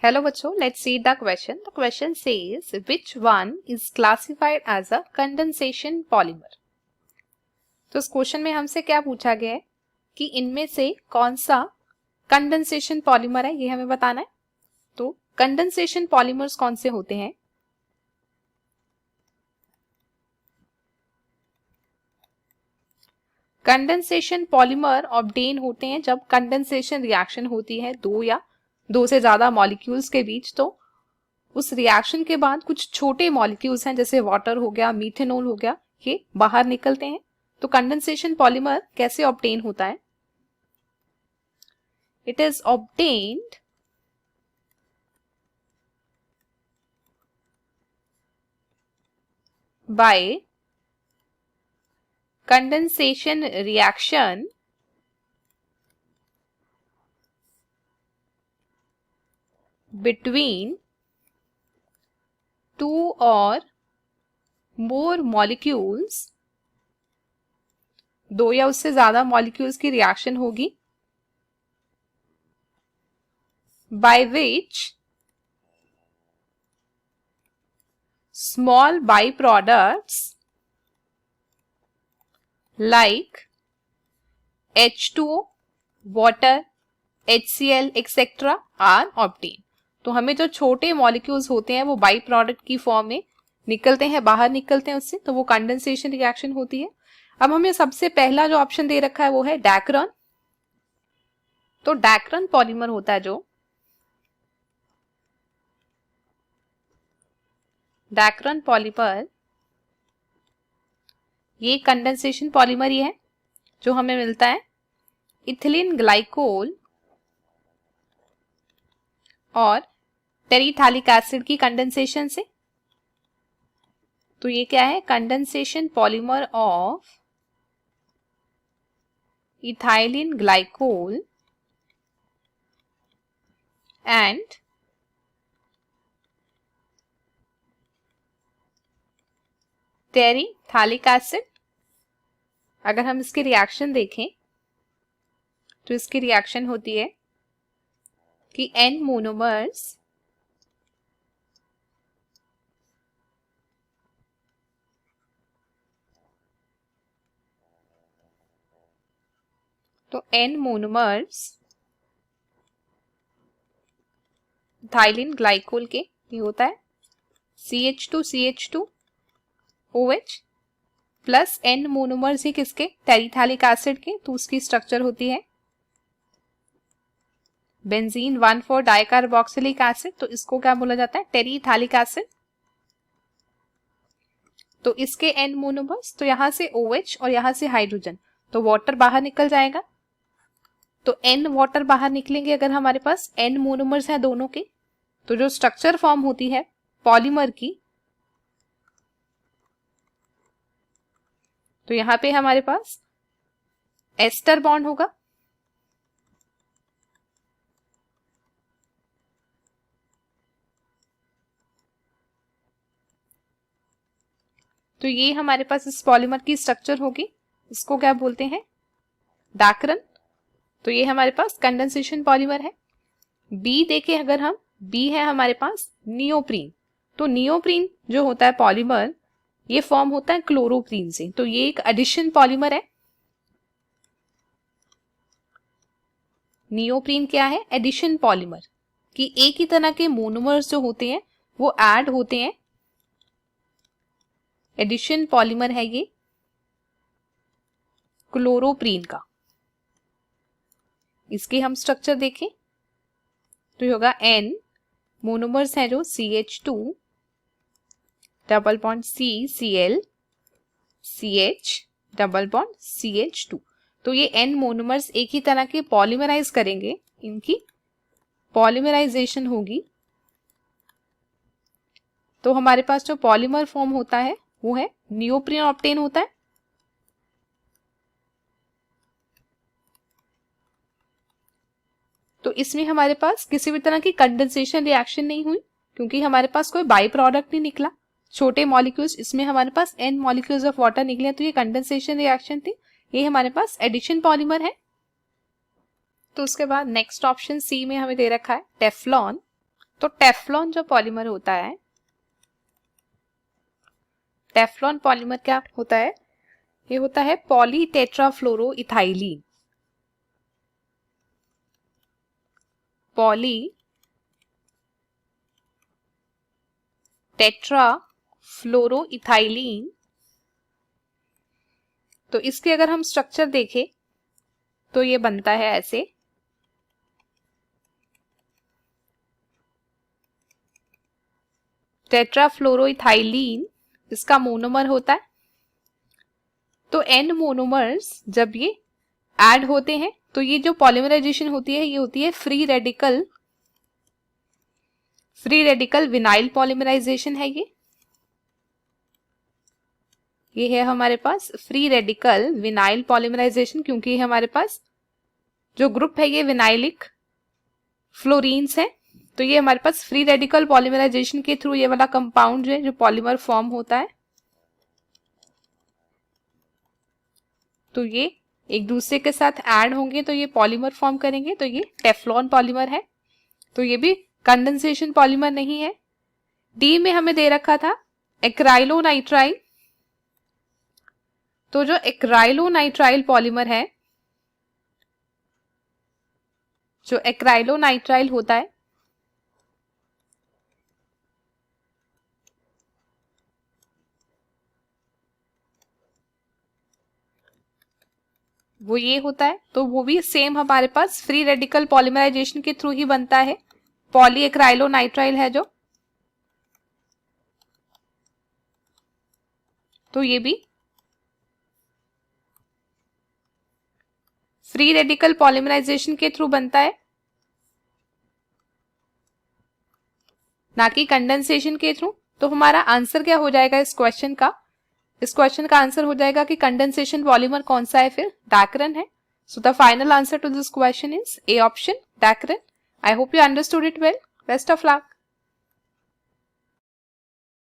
Hello बच्चों, let's see the question. The question says which one is classified as a condensation polymer? तो इस question में हमसे क्या पूछा गया है कि इनमें से कौन सा कंडेंसेशन पॉलीमर है, ये हमें बताना है। तो कंडेंसेशन पॉलीमर्स कौन से होते हैं? कंडेंसेशन पॉलीमर ऑब्टेन होते हैं जब कंडेंसेशन रिएक्शन होती है दो या दो से ज्यादा मॉलिक्यूल्स के बीच। तो उस रिएक्शन के बाद कुछ छोटे मॉलिक्यूल्स हैं जैसे वाटर हो गया, मीथेनॉल हो गया, ये बाहर निकलते हैं। तो कंडेंसेशन पॉलीमर कैसे ऑब्टेन होता है? It is obtained by condensation reaction between two or more molecules, दो या उससे ज्यादा मॉलिक्यूल्स की रिएक्शन होगी, by which small byproducts like H2O, water, HCl, etc. are obtained. तो हमें जो छोटे मॉलिक्यूल्स होते हैं वो बाई प्रोडक्ट की फॉर्म में निकलते हैं, बाहर निकलते हैं उससे, तो वो कंडेंसेशन रिएक्शन होती है। अब हमें सबसे पहला जो ऑप्शन दे रखा है वो है डैक्रॉन। तो डैक्रॉन पॉलीमर होता है जो डैक्रॉन पॉलीमर, ये कंडेंसेशन पॉलीमर ही है जो हमें मिलता है इथिलीन ग्लाइकोल और टेरिथैलिक एसिड की कंडेंसेशन से। तो ये क्या है? Condensation polymer of ethylene glycol and terephthalic acid. अगर हम इसकी रिएक्शन देखें तो इसकी रिएक्शन होती है कि N मोनोमर्स तो N मोनोमर्स इथाइलिन ग्लाइकोल के ये होता है CH2CH2 OH plus N monomers ही किसके? टेरिथैलिक एसिड के। तो उसकी स्ट्रक्चर होती है बेंजीन 1,4 डाइकार्बोक्सिलिक एसिड। तो इसको क्या बोला जाता है? टेरिथैलिक एसिड। तो इसके N मोनोमर्स, तो यहां से OH और यहां से हाइड्रोजन, तो वाटर बाहर निकल जाएगा। तो N वाटर बाहर निकलेंगे अगर हमारे पास N मोनोमर्स है दोनों के। तो जो स्ट्रक्चर फॉर्म होती है पॉलीमर की, तो यहां पे हमारे पास एस्टर बॉन्ड होगा, तो ये हमारे पास इस पॉलीमर की स्ट्रक्चर होगी। इसको क्या बोलते हैं? डैक्रॉन। तो ये हमारे पास कंडेंसेशन पॉलीमर है। बी देखें अगर हम, बी है हमारे पास नियोप्रीन। तो नियोप्रीन जो होता है पॉलीमर, ये फॉर्म होता है क्लोरोप्रीन से। तो ये एक एडिशन पॉलीमर है। नियोप्रीन क्या है? एडिशन पॉलीमर, कि एक ही तरह के मोनोमर्स जो होते हैं वो ऐड होते हैं। एडिशन पॉलीमर है ये क्लोरोप्रीन का। इसके हम स्ट्रक्चर देखें तो ये होगा N मोनोमर्स है जो CH2 double bond CCl CH double bond CH2। तो ये N मोनोमर्स एक ही तरह के पॉलीमराइज करेंगे, इनकी पॉलीमराइजेशन होगी। तो हमारे पास जो पॉलीमर फॉर्म होता है वो है नियोप्रीन ऑब्टेन होता है। तो इसमें हमारे पास किसी भी तरह की कंडेंसेशन रिएक्शन नहीं हुई क्योंकि हमारे पास कोई बाई प्रोडक्ट नहीं निकला। छोटे मॉलिक्यूल्स, इसमें हमारे पास N मॉलिक्यूल्स ऑफ वाटर निकले, तो ये कंडेंसेशन रिएक्शन थी। ये हमारे पास एडिशन पॉलीमर है। तो उसके बाद नेक्स्ट ऑप्शन सी में हमें दे रखा है टेफ्लॉन। तो टेफ्लॉन जो पॉलीमर होता है, टेफ्लॉन पॉलीमर क्या होता है? ये होता है पॉलीटेट्राफ्लोरोइथाइलीन। पॉलीटेट्राफ्लोरोइथाइलीन। तो इसके अगर हम स्ट्रक्चर देखें तो ये बनता है ऐसे। टेट्राफ्लोरोइथाइलीन इसका मोनोमर होता है। तो एन मोनोमर्स जब ये ऐड होते हैं तो ये जो पॉलीमराइजेशन होती है ये होती है फ्री रेडिकल विनाइल पॉलीमराइजेशन है ये है हमारे पास फ्री रेडिकल विनाइल पॉलीमराइजेशन, क्योंकि हमारे पास जो ग्रुप है ये विनाइलिक फ्लोरीन्स है। तो ये हमारे पास फ्री रेडिकल पॉलीमराइजेशन के थ्रू ये वाला कंपाउंड है जो पॉलीमर फॉर्म होता है, तो ये एक दूसरे के साथ ऐड होंगे तो ये पॉलीमर फॉर्म करेंगे। तो ये टेफ्लॉन पॉलीमर है। तो ये भी कंडेंसेशन पॉलीमर नहीं है। डी में हमें दे रखा था एक्राइलोनाइट्राइल। तो जो एक्राइलोनाइट्राइल पॉलीमर है, जो एक्राइलोनाइट्राइल होता है वो ये होता है। तो वो भी सेम हमारे पास फ्री रेडिकल पॉलीमराइजेशन के थ्रू ही बनता है। पॉली एक्राइलोनाइट्राइल है जो, तो ये भी फ्री रेडिकल पॉलीमराइजेशन के थ्रू बनता है, ना कि कंडेंसेशन के थ्रू। तो हमारा आंसर क्या हो जाएगा इस क्वेश्चन का? इस क्वेश्चन का आंसर हो जाएगा कि कंडेंसेशन पॉलीमर कौन सा है? फिर डैक्रन है। So the final answer to this question is A option, Dacron. I hope you understood it well. Best of luck.